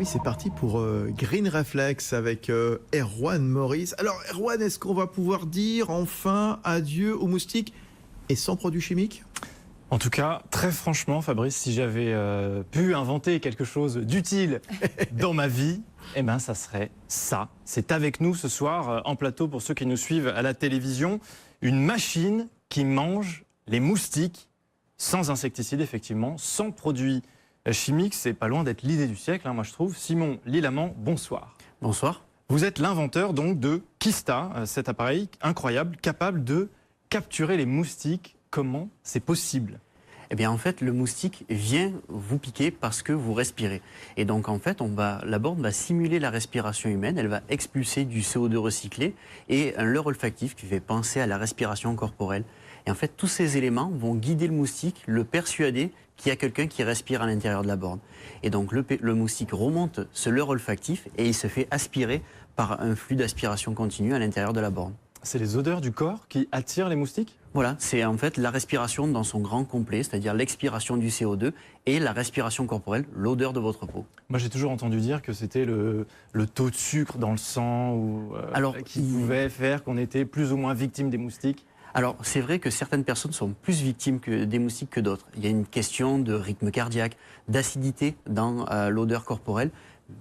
oui, c'est parti pour Green Reflex avec Erwan Maurice. Alors Erwan, est-ce qu'on va pouvoir dire enfin adieu aux moustiques et sans produits chimiques ? En tout cas, très franchement, Fabrice, si j'avais pu inventer quelque chose d'utile dans ma vie, eh ben, ça serait ça. C'est avec nous ce soir, en plateau, pour ceux qui nous suivent à la télévision, une machine qui mange les moustiques sans insecticides, effectivement, sans produits chimiques. C'est pas loin d'être l'idée du siècle, hein, moi je trouve. Simon Lilamant, bonsoir. Bonsoir. Vous êtes l'inventeur donc de Kista, cet appareil incroyable, capable de capturer les moustiques. Comment c'est possible ? Eh bien, en fait, le moustique vient vous piquer parce que vous respirez. Et donc, en fait, la borne va simuler la respiration humaine. Elle va expulser du CO2 recyclé et un leurre olfactif qui fait penser à la respiration corporelle. Et en fait, tous ces éléments vont guider le moustique, le persuader qu'il y a quelqu'un qui respire à l'intérieur de la borne. Et donc, le moustique remonte ce leurre olfactif et il se fait aspirer par un flux d'aspiration continue à l'intérieur de la borne. C'est les odeurs du corps qui attirent les moustiques ? Voilà, c'est en fait la respiration dans son grand complet, c'est-à-dire l'expiration du CO2 et la respiration corporelle, l'odeur de votre peau. Moi, j'ai toujours entendu dire que c'était le taux de sucre dans le sang ou, qui pouvait faire qu'on était plus ou moins victime des moustiques. Alors, c'est vrai que certaines personnes sont plus victimes des moustiques que d'autres. Il y a une question de rythme cardiaque, d'acidité dans l'odeur corporelle.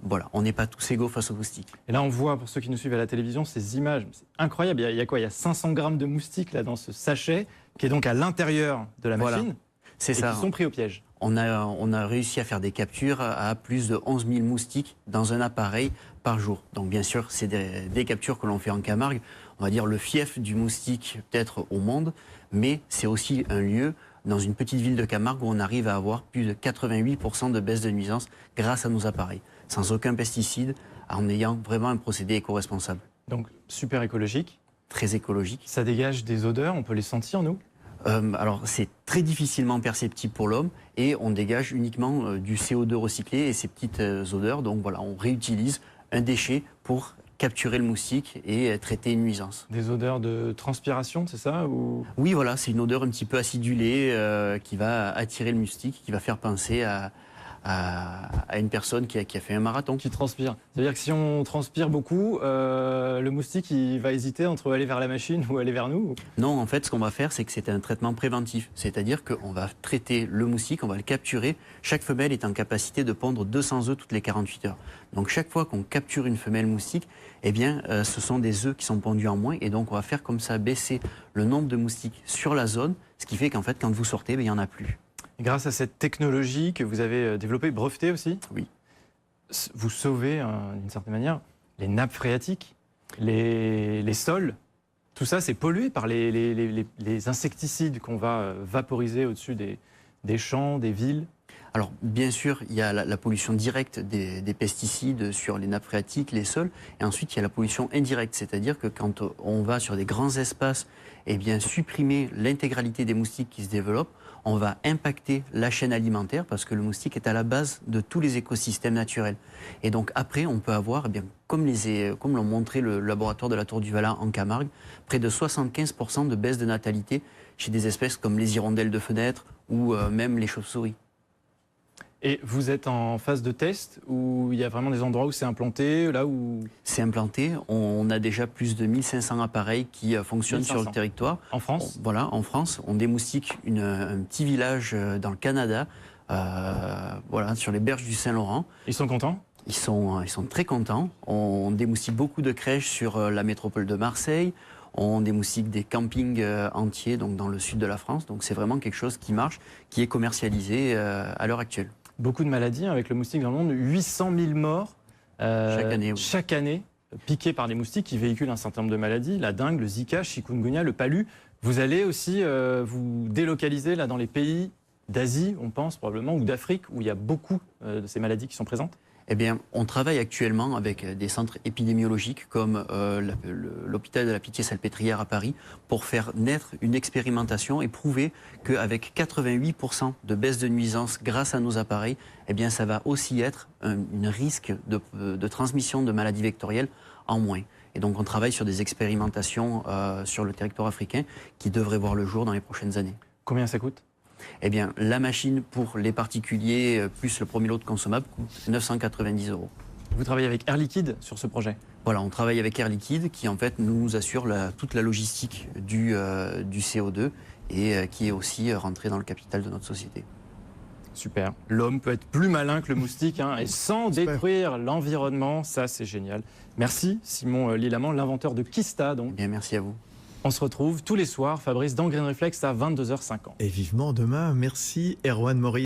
Voilà, on n'est pas tous égaux face aux moustiques. Et là, on voit, pour ceux qui nous suivent à la télévision, ces images. C'est incroyable. Il y a quoi ? Il y a 500 grammes de moustiques là, dans ce sachet, qui est donc à l'intérieur de la machine. Voilà. C'est ça. Qui sont pris au piège. On a réussi à faire des captures à plus de 11 000 moustiques dans un appareil par jour. Donc, bien sûr, c'est des captures que l'on fait en Camargue. On va dire le fief du moustique, peut-être au monde, mais c'est aussi un lieu dans une petite ville de Camargue où on arrive à avoir plus de 88% de baisse de nuisance grâce à nos appareils, sans aucun pesticide, en ayant vraiment un procédé éco-responsable. Donc, super écologique. Très écologique. Ça dégage des odeurs, on peut les sentir, nous ? Alors, c'est très difficilement perceptible pour l'homme et on dégage uniquement du CO2 recyclé et ces petites odeurs. Donc voilà, on réutilise un déchet pour capturer le moustique et traiter une nuisance. Des odeurs de transpiration, c'est ça ou... Oui, voilà, c'est une odeur un petit peu acidulée qui va attirer le moustique, qui va faire penser à une personne qui a fait un marathon. Qui transpire. C'est-à-dire que si on transpire beaucoup, le moustique il va hésiter entre aller vers la machine ou aller vers nous ? Non, en fait, ce qu'on va faire, c'est que c'est un traitement préventif. C'est-à-dire qu'on va traiter le moustique, on va le capturer. Chaque femelle est en capacité de pondre 200 œufs toutes les 48 heures. Donc chaque fois qu'on capture une femelle moustique, eh bien, ce sont des œufs qui sont pondus en moins. Et donc on va faire comme ça baisser le nombre de moustiques sur la zone, ce qui fait qu'en fait, quand vous sortez, il n'y en a plus. Et grâce à cette technologie que vous avez développée, brevetée aussi, oui, vous sauvez, d'une certaine manière, les nappes phréatiques, les sols. Tout ça, c'est pollué par les insecticides qu'on va vaporiser au-dessus des champs, des villes. Alors, bien sûr, il y a la pollution directe des pesticides sur les nappes phréatiques, les sols, et ensuite il y a la pollution indirecte, c'est-à-dire que quand on va sur des grands espaces, eh bien, supprimer l'intégralité des moustiques qui se développent, on va impacter la chaîne alimentaire parce que le moustique est à la base de tous les écosystèmes naturels. Et donc après, on peut avoir, eh bien, comme l'ont montré le laboratoire de la Tour du Valat en Camargue, près de 75% de baisse de natalité chez des espèces comme les hirondelles de fenêtre ou même les chauves-souris. Et vous êtes en phase de test où il y a vraiment des endroits où c'est implanté, là où... C'est implanté. On a déjà plus de 1500 appareils qui fonctionnent 1500. Sur le territoire. En France ? Voilà, en France. On démoustique un petit village dans le Canada, voilà, sur les berges du Saint-Laurent. Ils sont contents ? Ils sont très contents. On démoustique beaucoup de crèches sur la métropole de Marseille. On démoustique des campings entiers donc dans le sud de la France. Donc c'est vraiment quelque chose qui marche, qui est commercialisé à l'heure actuelle. Beaucoup de maladies avec le moustique dans le monde, 800 000 morts chaque année, piqués par les moustiques qui véhiculent un certain nombre de maladies, la dengue, le Zika, chikungunya, le palu. Vous allez aussi vous délocaliser là, dans les pays d'Asie, on pense probablement, ou d'Afrique, où il y a beaucoup de ces maladies qui sont présentes ? Eh bien, on travaille actuellement avec des centres épidémiologiques comme l'hôpital de la Pitié-Salpêtrière à Paris pour faire naître une expérimentation et prouver qu'avec 88% de baisse de nuisance grâce à nos appareils, eh bien, ça va aussi être un risque de transmission de maladies vectorielles en moins. Et donc, on travaille sur des expérimentations sur le territoire africain qui devraient voir le jour dans les prochaines années. Combien ça coûte ? Eh bien, la machine pour les particuliers, plus le premier lot de consommables, coûte 990 €. Vous travaillez avec Air Liquide sur ce projet? Voilà, on travaille avec Air Liquide qui en fait nous assure toute la logistique du CO2 et qui est aussi rentré dans le capital de notre société. Super. L'homme peut être plus malin que le moustique et sans détruire l'environnement. Ça, c'est génial. Merci Simon Lilamant, l'inventeur de Kista. Donc. Bien, merci à vous. On se retrouve tous les soirs, Fabrice, dans Green Reflex à 22h50. Et vivement demain. Merci Erwan Maurice.